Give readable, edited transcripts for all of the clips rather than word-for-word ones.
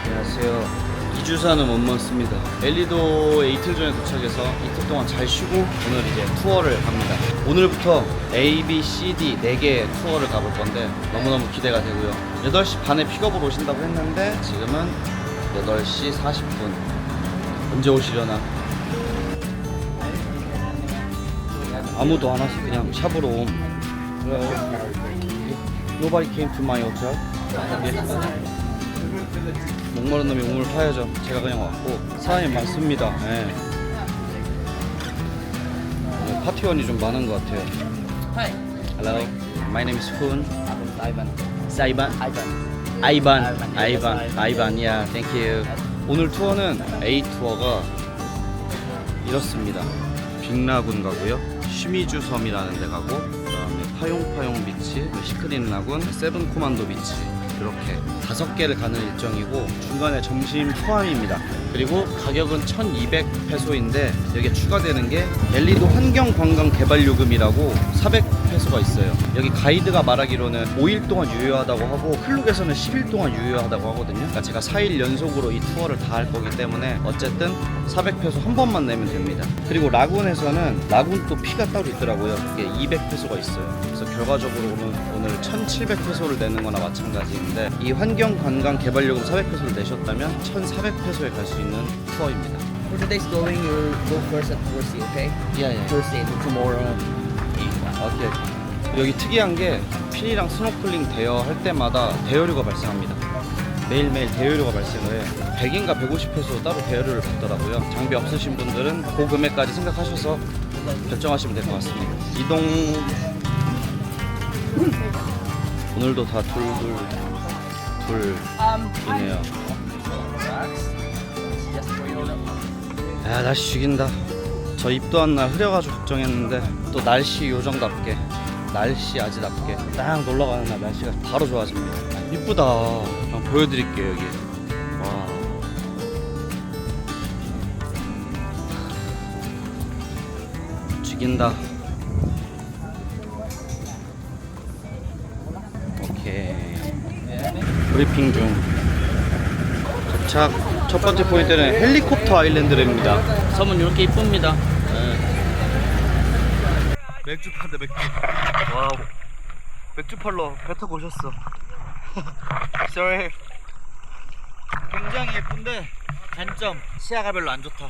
안녕하세요. 2주사는 못 먹습니다. 엘리도에 이틀 전에 도착해서 이틀 동안 잘 쉬고 오늘 이제 투어를 갑니다. 오늘부터 A, B, C, D 4개의 투어를 가볼 건데 너무너무 기대가 되고요. 8시 반에 픽업으로 오신다고 했는데 지금은 8시 40분. 언제 오시려나? 아무도 안 와서 그냥 샵으로 옴. Nobody came to my hotel. 목마른 놈이 우물 파야죠. 제가 그냥 왔고 사람이 많습니다. 네. 오늘 파티원이 좀 많은 것 같아요. Hi. Hello, my name is Hun. Ivan. Ivan. Yeah, thank you. 오늘 투어는 A 투어가 이렇습니다. 빅라군 가고요. 쉬미주 섬이라는 데 가고, 그다음에 파용파용 비치, 시크린 라군, 세븐 코만도 비치. 이렇게 5개를 가는 일정이고 중간에 점심 포함입니다. 그리고 가격은 1200페소인데 여기에 추가되는 게 엘리도 환경관광개발요금이라고 400페소가 있어요. 여기 가이드가 말하기로는 5일 동안 유효하다고 하고 클룩에서는 10일 동안 유효하다고 하거든요. 그러니까 제가 4일 연속으로 이 투어를 다 할 거기 때문에 어쨌든 400페소 한 번만 내면 됩니다. 그리고 라군에서는 라군 또 피가 따로 있더라고요. 이게 200페소가 있어요. 그래서 결과적으로 오늘 1700페소를 내는 거나 마찬가지인데 이 환경관광개발요금 400페소를 내셨다면 1400페소에 갈 수 있는 투어입니다. For today's going, you'll go first at Thursday, okay? Yeah. Thursday, tomorrow. 오케이. 여기 특이한 게 필이랑 스노클링 대여 할 때마다 대여료가 발생합니다. 매일매일 대여료가 발생을 해요. 100인가 150페소 따로 대여료를 받더라고요. 장비 없으신 분들은 그 금액까지 생각하셔서 결정하시면 될 것 같습니다. 이동. 오늘도 다 둘이네요. 야, 날씨 죽인다. 저 입도한 날 흐려가지고 걱정했는데 또 날씨 요정답게, 날씨 아지답게 딱 놀러가는 날 날씨가 바로 좋아집니다. 이쁘다. 한번 보여드릴게요. 여기. 와. 죽인다. 오케이. 브리핑 중. 도착. 첫 번째 포인트는 헬리콥터 아일랜드입니다. 섬은 이렇게 이쁩니다. 네. 맥주 판다, 맥주. 와우. 맥주 팔러 배 타고 오셨어. Sorry. 굉장히 예쁜데 단점 시야가 별로 안 좋다.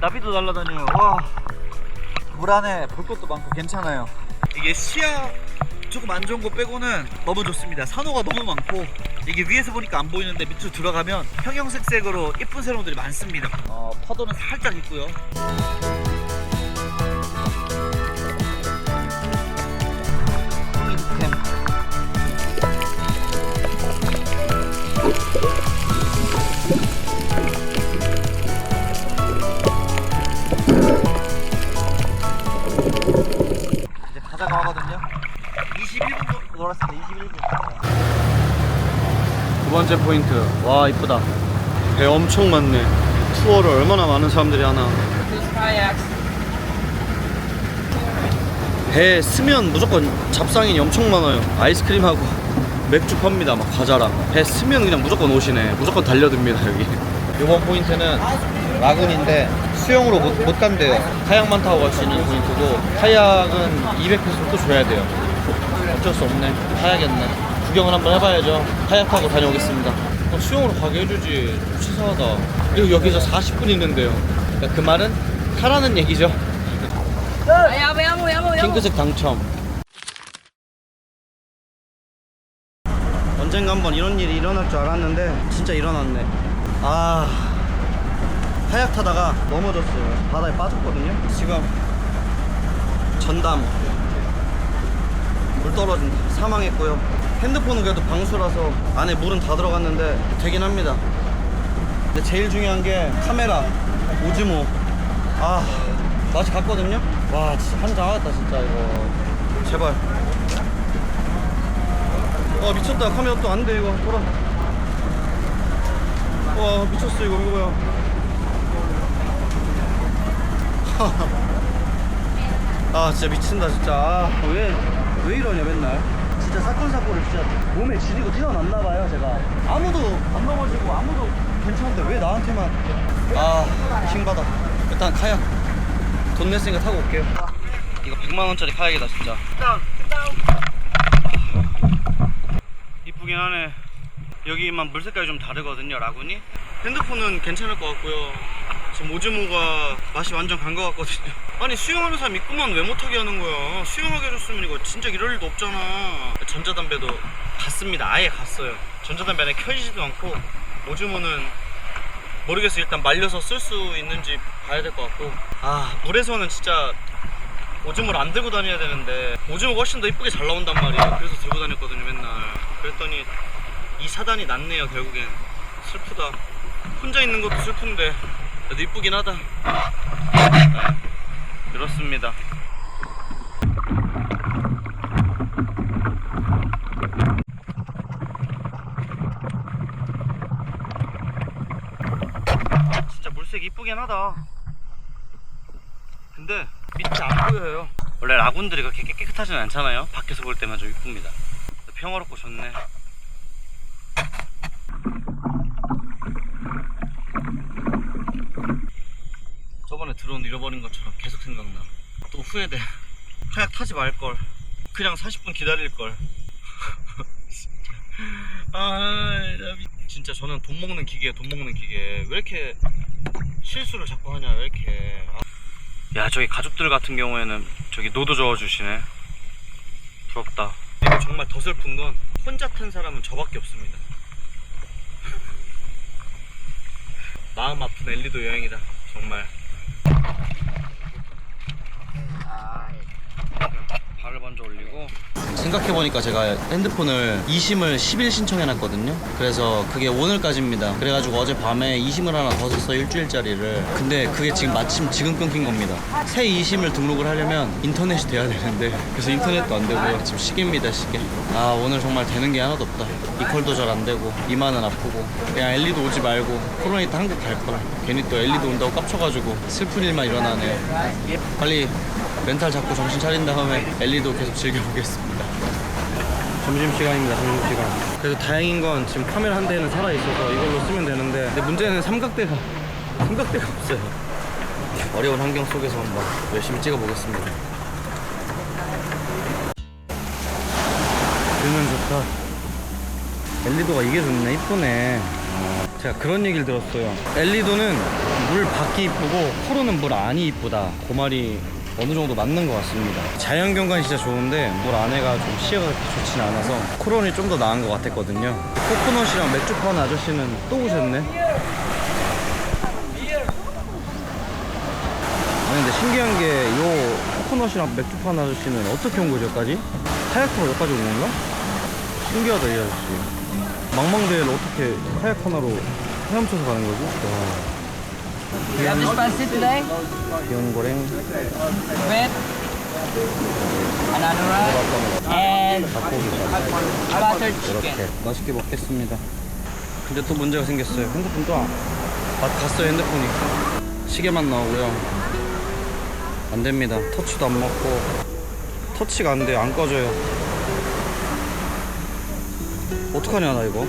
나비도 날아다녀요. 와, 물 안에 볼 것도 많고 괜찮아요. 이게 시야 조금 안 좋은 거 빼고는 너무 좋습니다. 산호가 너무 많고 이게 위에서 보니까 안 보이는데 밑으로 들어가면 형형색색으로 예쁜 새로운들이 많습니다. 파도는 살짝 있고요. 이제 가자고 하거든요. 21분 정도 놀았습니다. 21분. 두 번째 포인트. 와, 이쁘다. 배 엄청 많네. 투어를 얼마나 많은 사람들이 하나. 배에 쓰면 무조건 잡상인이 엄청 많아요. 아이스크림하고 맥주 팝니다. 막 과자랑. 배 쓰면 그냥 무조건 오시네. 무조건 달려듭니다. 여기. 이번 포인트는 라군인데 수영으로 못 간대요. 카약만 타고 갈 수 있는 포인트고, 카약은 200페소 또 줘야 돼요. 어쩔 수 없네. 타야겠네. 구경을 한번 해봐야죠. 카약 타고 다녀오겠습니다. 수영으로 가게 해주지. 치사하다. 그리고 여기서 40분 있는데요. 그러니까 그 말은 타라는 얘기죠. 핑크색 당첨. 언젠가 한번 이런 일이 일어날 줄 알았는데 진짜 일어났네. 카약 타다가 넘어졌어요. 바다에 빠졌거든요. 지금 전담 물 떨어진다. 사망했고요. 핸드폰은 그래도 방수라서 안에 물은 다 들어갔는데 되긴 합니다. 근데 제일 중요한 게 카메라, 오즈모. 맛이 갔거든요. 와, 진짜 환장하겠다 진짜 이거. 제발. 미쳤다. 카메라 또 안 돼 이거. 돌아. 와, 미쳤어 이거 뭐야. 진짜 미친다 진짜. 왜 이러냐 맨날. 진짜 사건을 진짜 몸에 지니고 태어났나봐요 제가. 아무도 안 넘어지고 아무도 괜찮은데 왜 나한테만. 킹받아. 일단 카약 돈 냈으니까 타고 올게요. 이거 100만원짜리 카약이다 진짜. 이쁘긴 하네. 여기만 물 색깔이 좀 다르거든요. 라군이. 핸드폰은 괜찮을 것 같고요. 지금 오즈모가 맛이 완전 간 것 같거든요. 아니 수영하는 사람 있구만 왜 못하게 하는 거야. 수영하게 해줬으면 이거 진짜 이럴 일도 없잖아. 전자담배도 갔습니다. 아예 갔어요. 전자담배 안에 켜지지도 않고. 오즈모는 모르겠어요. 일단 말려서 쓸 수 있는지 봐야 될 것 같고. 물에서는 진짜 오즈모를 안 들고 다녀야 되는데 오즈모가 훨씬 더 이쁘게 잘 나온단 말이에요. 그래서 들고 다녔거든요 맨날. 그랬더니 이 사단이 났네요 결국엔. 슬프다. 혼자 있는 것도 슬픈데 그래도 이쁘긴 하다. 그렇습니다. 진짜 물색 이쁘긴 하다. 근데 밑이 안 보여요. 원래 라군들이 그렇게 깨끗하진 않잖아요. 밖에서 볼 때만 좀 이쁩니다. 평화롭고 좋네. 저번에 드론 잃어버린 것처럼 계속 생각나. 또 후회돼. 카약 타지 말걸. 그냥 40분 기다릴걸. 진짜 저는 돈 먹는 기계야. 돈 먹는 기계. 왜 이렇게 실수를 자꾸 하냐. 왜 이렇게. 야, 저기 가족들 같은 경우에는 저기 노도 저어주시네. 부럽다. 이거 정말 더 슬픈 건 혼자 탄 사람은 저밖에 없습니다. 마음 아픈 엘리도 여행이다 정말. 발을 먼저 올리고. 생각해보니까 제가 핸드폰을 2심을 10일 신청해놨거든요. 그래서 그게 오늘까지입니다. 그래가지고 어젯밤에 2심을 하나 더 샀어. 일주일짜리를. 근데 그게 지금 마침 지금 끊긴 겁니다. 새 2심을 등록을 하려면 인터넷이 돼야 되는데 그래서 인터넷도 안 되고요. 지금 시계입니다 시계. 오늘 정말 되는 게 하나도 없다. 이퀄도 잘 안 되고 이마는 아프고. 그냥 엘리도 오지 말고 코로나 한국 갈걸. 괜히 또 엘리도 온다고 깝쳐가지고 슬픈 일만 일어나네요. 빨리 멘탈 잡고 정신 차린 다음에 엘리도 계속 즐겨보겠습니다. 점심시간입니다. 점심시간. 그래도 다행인 건 지금 카메라 한 대는 살아있어서 이걸로 쓰면 되는데, 근데 문제는 삼각대가 없어요. 어려운 환경 속에서 한번 열심히 찍어보겠습니다. 뷰는 좋다. 엘리도가 이게 좋네. 이쁘네. 제가 그런 얘기를 들었어요. 엘리도는 물 밖이 이쁘고 코로는 물 안이 이쁘다. 그 말이 어느 정도 맞는 것 같습니다. 자연경관이 진짜 좋은데 물 안에가 좀 시야가 그렇게 좋진 않아서 코론이 좀 더 나은 것 같았거든요. 코코넛이랑 맥주 파는 아저씨는 또 오셨네. 아니 근데 신기한 게 이 코코넛이랑 맥주 파는 아저씨는 어떻게 온 거죠 여기까지? 카약 타고 여기까지 온 건가? 신기하다 이 아저씨. 망망대해를 어떻게 카약 하나로 헤엄쳐서 가는 거지? 와. You have this fancy today? 비온고랭 With another rice and buttered 이렇게 chicken. 맛있게 먹겠습니다. 근데 또 문제가 생겼어요. 핸드폰 또 갔어요. 핸드폰이 시계만 나오고요. 안됩니다. 터치도 안 먹고 터치가 안돼요. 안 꺼져요. 어떡하냐 나 이거.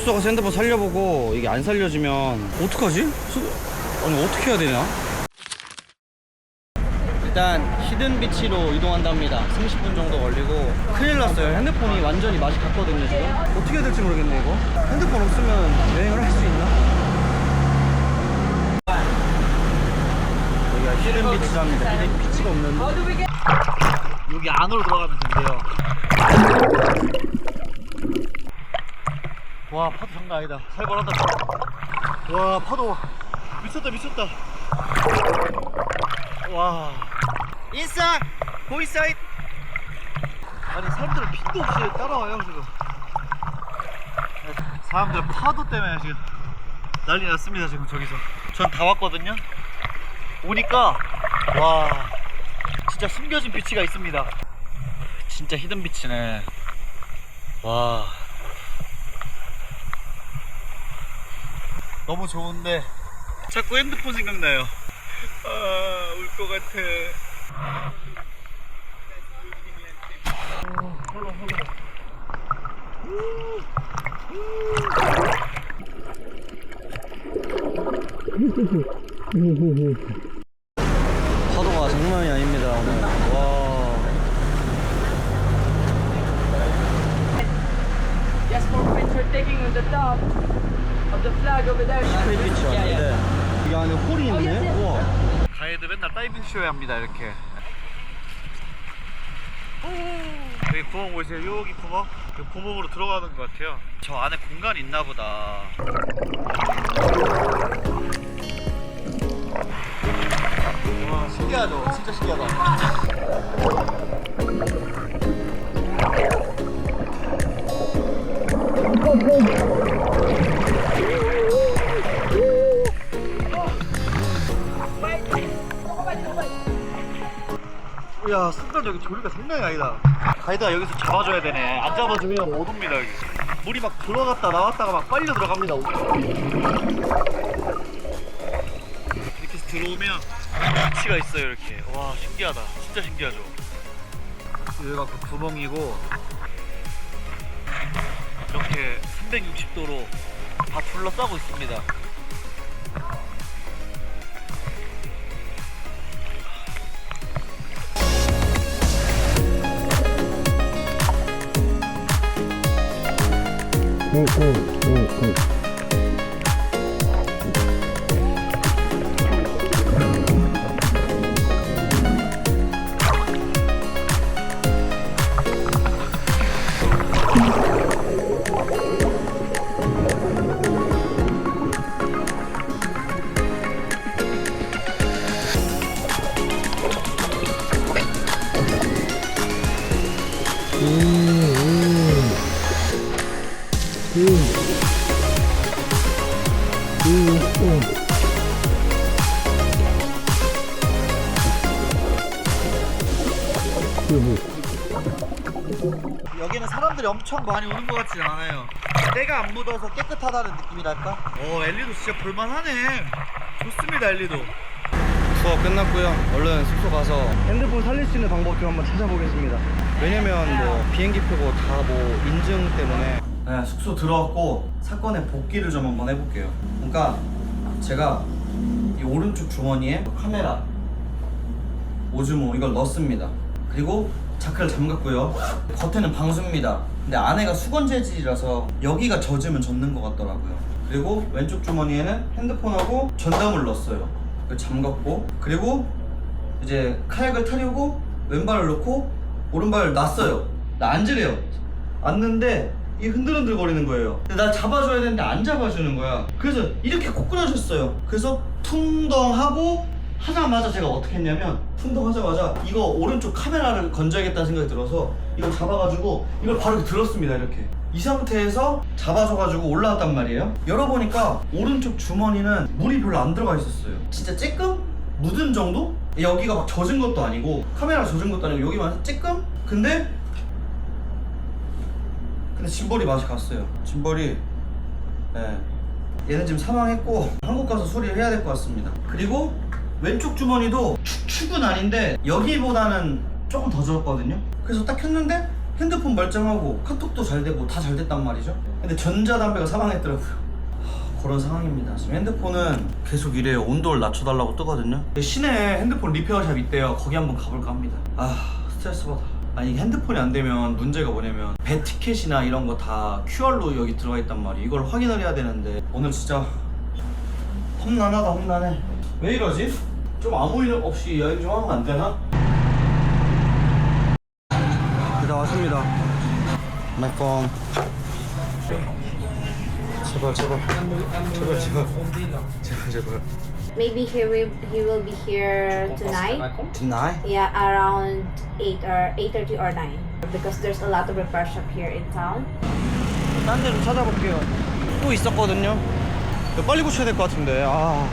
숙소 가서 핸드폰 살려보고 이게 안 살려지면 어떡하지? 아니 어떻게 해야 되냐? 일단 히든 비치로 이동한답니다. 30분 정도 걸리고 큰일 났어요. 핸드폰이 완전히 맛이 갔거든요 지금. 어떻게 해야 될지 모르겠네 이거. 핸드폰 없으면 여행을 할 수 있나? 여기가 히든 비치랍니다. 히든 비치가 없는데 여기 안으로 들어가면 된대요. 와 파도 장난 아니다. 살벌하다. 와 파도 미쳤다 미쳤다. 와 인싸 보이사이트. 아니 사람들은 핀도 없이 따라와요 지금. 사람들 파도 때문에 지금 난리 났습니다 지금. 저기서 전 다 왔거든요. 오니까 와 진짜 숨겨진 비치가 있습니다. 진짜 히든 비치네. 와 너무 좋은데 자꾸 핸드폰 생각나요. 아, 울 것 같아. 파도가 장난이 아닙니다 오늘. 와. Yes, for picture taking on the top of the flag over there. 시크릿 비치 왔는데 이 안에 홀이 있네. yes, yes. 우와. 가이드 맨날 다이빙 쇼에 합니다 이렇게. 여기 구멍 보이세요? 여기 구멍? 그 구멍으로 들어가는 것 같아요. 저 안에 공간이 있나 보다. 와 신기하죠? 진짜 신기하다. 야 순간적인 조류가 장난이 아니다. 가이드가 여기서 잡아줘야 되네. 안 잡아주면 못 옵니다 여기. 물이 막 들어갔다 나왔다가 막 빨려 들어갑니다. 이렇게 해서 들어오면 위치가 있어요 이렇게. 와 신기하다. 진짜 신기하죠. 여기가 그 구멍이고 이렇게 360도로 다 둘러싸고 있습니다. 여기는 사람들이 엄청 많이 오는 것 같진 않아요. 때가 안 묻어서 깨끗하다는 느낌이랄까? 엘리도 진짜 볼만하네. 좋습니다 엘리도. 투어 끝났고요. 얼른 숙소 가서 핸드폰 살릴 수 있는 방법 좀 한번 찾아보겠습니다. 왜냐면 뭐 비행기 표고 다 뭐 인증 때문에. 네, 숙소 들어왔고 사건의 복귀를 좀 한번 해볼게요. 그러니까 제가 이 오른쪽 주머니에 카메라, 오즈모 이걸 넣습니다. 그리고 자크를 잠갔고요. 겉에는 방수입니다. 근데 안에가 수건 재질이라서 여기가 젖으면 젖는 것 같더라고요. 그리고 왼쪽 주머니에는 핸드폰하고 전담을 넣었어요. 그걸 잠갔고, 그리고 이제 카약을 타려고 왼발을 넣고 오른발을 놨어요. 나 앉으래요. 앉는데 이 흔들흔들 거리는 거예요. 근데 나 잡아줘야 되는데 안 잡아주는 거야. 그래서 이렇게 꼬꾸라졌어요. 그래서 퉁덩하고 하자마자 제가 어떻게 했냐면, 퉁덩하자마자 이거 오른쪽 카메라를 건져야겠다는 생각이 들어서 이걸 잡아가지고 이걸 바로 이렇게 들었습니다. 이렇게 이 상태에서 잡아줘가지고 올라왔단 말이에요. 열어보니까 오른쪽 주머니는 물이 별로 안 들어가 있었어요. 진짜 쬐끔 묻은 정도? 여기가 막 젖은 것도 아니고 카메라가 젖은 것도 아니고 여기만 쬐끔? 근데 짐벌이 맛이 갔어요. 짐벌이. 네. 얘는 지금 사망했고 한국 가서 수리를 해야 될 것 같습니다. 그리고 왼쪽 주머니도 축축은 아닌데 여기보다는 조금 더 젖었거든요. 그래서 딱 켰는데 핸드폰 멀쩡하고 카톡도 잘 되고 다 잘 됐단 말이죠. 근데 전자담배가 사망했더라고요. 그런 상황입니다. 지금 핸드폰은 계속 이래요. 온도를 낮춰달라고 뜨거든요. 시내에 핸드폰 리페어샵 있대요. 거기 한번 가볼까 합니다. 아, 스트레스 받아. 아니, 핸드폰이 안 되면 문제가 뭐냐면 배 티켓이나 이런 거 다 QR로 여기 들어가 있단 말이에요. 이걸 확인을 해야 되는데 오늘 진짜 험난하다, 험난해. 왜 이러지? 좀 아무 일 없이 여행 좀 하면 안 되나? 다 왔습니다. My phone. 제발 제발 제발 제발 제발. Maybe he will be here tonight. Tonight? Yeah, around 8 or 8:30 or 9. Because there's a lot of repair shop here in town. 딴 데 좀 찾아볼게요. 또 있었거든요. 이거 빨리 고쳐야 될 것 같은데. 아,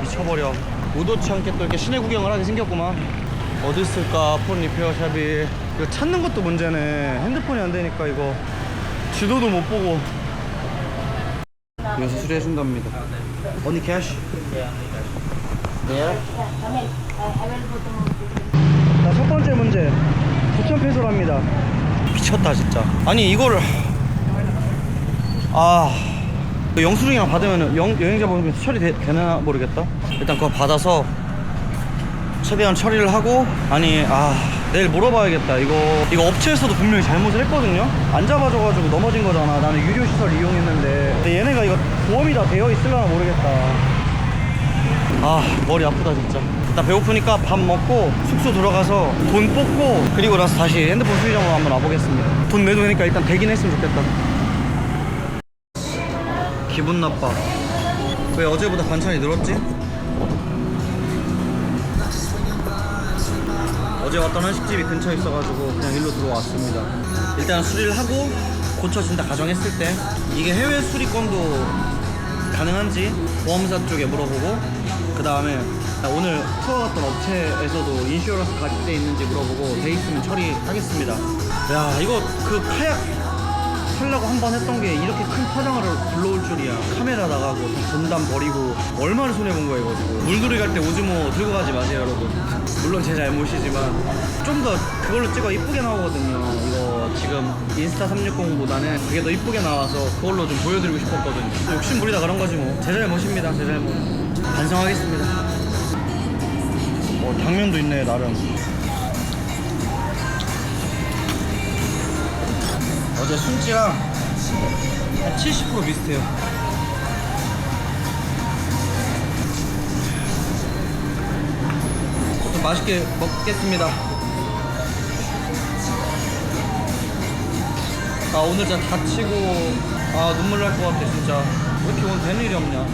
미쳐버려. 의도치 않게 또 이렇게 시내 구경을 하게 생겼구만. 어디 있을까 폰 리페어 샵이. 이거 찾는 것도 문제네. 핸드폰이 안 되니까 이거 지도도 못 보고. 이거 수리해준답니다. 언니 캐시? 네. 자, 첫 번째 문제 9,000페소랍니다. 미쳤다 진짜. 아니 이거를 영수증이랑 받으면 여행자 보험에서 처리되나 모르겠다. 일단 그거 받아서 최대한 처리를 하고. 아니 내일 물어봐야겠다. 이거 업체에서도 분명히 잘못을 했거든요. 안 잡아줘가지고 넘어진 거잖아. 나는 유료시설 이용했는데. 근데 얘네가 이거 보험이 다 되어 있으려나 모르겠다. 머리 아프다 진짜. 일단 배고프니까 밥 먹고 숙소 들어가서 돈 뽑고 그리고 나서 다시 핸드폰 수리점으로 한번 와보겠습니다. 돈 내도 되니까 일단 되긴 했으면 좋겠다. 기분 나빠. 왜 어제보다 반찬이 늘었지? 어제 왔던 한식집이 근처에 있어가지고 그냥 일로 들어왔습니다. 일단 수리를 하고 고쳐진다 가정했을 때 이게 해외 수리권도 가능한지 보험사 쪽에 물어보고, 그 다음에 오늘 투어 갔던 업체에서도 인슈어런스 가입돼 있는지 물어보고 돼 있으면 처리하겠습니다. 야, 이거 그 카약 하려고 한 번 했던 게 이렇게 큰 파장을 불러올 줄이야. 카메라 나가고 돈담 버리고 얼마나 손해본 거야 이거 지금. 물놀이 갈 때 오즈모 들고 가지 마세요 여러분. 물론 제 잘못이지만 좀 더 그걸로 찍어 이쁘게 나오거든요. 이거 지금 인스타 360보다는 그게 더 이쁘게 나와서 그걸로 좀 보여드리고 싶었거든요. 욕심부리다 그런 거지 뭐. 제 잘못입니다. 제 잘못. 반성하겠습니다. 당면도 있네 나름. 어제 순찌랑 한 70% 비슷해요. 좀 맛있게 먹겠습니다. 오늘 진짜 다치고 눈물 날 것 같아 진짜. 왜 이렇게 오늘 되는 일이 없냐.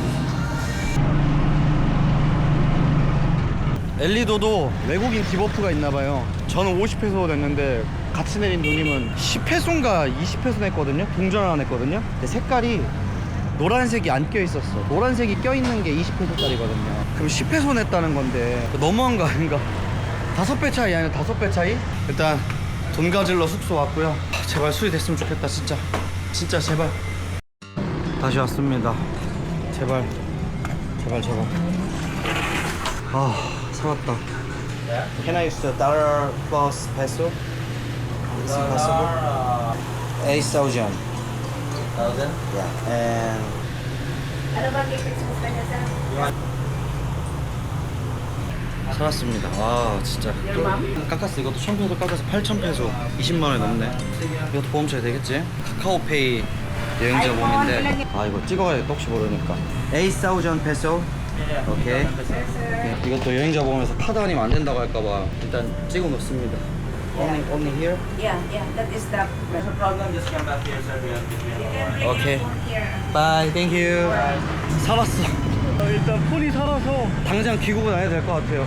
엘리도도 외국인 디버프가 있나봐요. 저는 50페소 냈는데 같이 내린 누님은 10페소인가 20페소 냈거든요. 동전 하나 냈거든요. 근데 색깔이 노란색이 안 껴있었어. 노란색이 껴있는 게 20페소짜리거든요. 그럼 10페소 냈다는 건데 너무한 거 아닌가. 5배 차이 아니야? 5배 차이? 일단 돈 가질러 숙소 왔고요. 제발 수리됐으면 좋겠다 진짜. 진짜 제발. 다시 왔습니다. 제발 제발 제발. 살았다. Can I use the dollar plus peso? Is it possible? 8,000. 8,000? Yeah. And Ano ba tickets mo pa niya, sir? 살았습니다. 진짜. 깎았어. 이것도 1,000페소 깎아서 8,000페소. 20만원이 넘네. 이것도 보험 처리 되겠지? 카카오페이 여행자 보험인데 이거 찍어가야겠다 혹시 모르니까. 8,000 peso. 오케이. 이것도 여행자 보험에서 카드 아니면 안 된다고 할까봐 일단 찍어 놓습니다. Only here? Yeah, that is the. No problem, just come back here, sir. We have to 오케이. Bye. Thank you. 살았어. 일단 폰이 살아서 당장 귀국은 안 해도 될 것 같아요.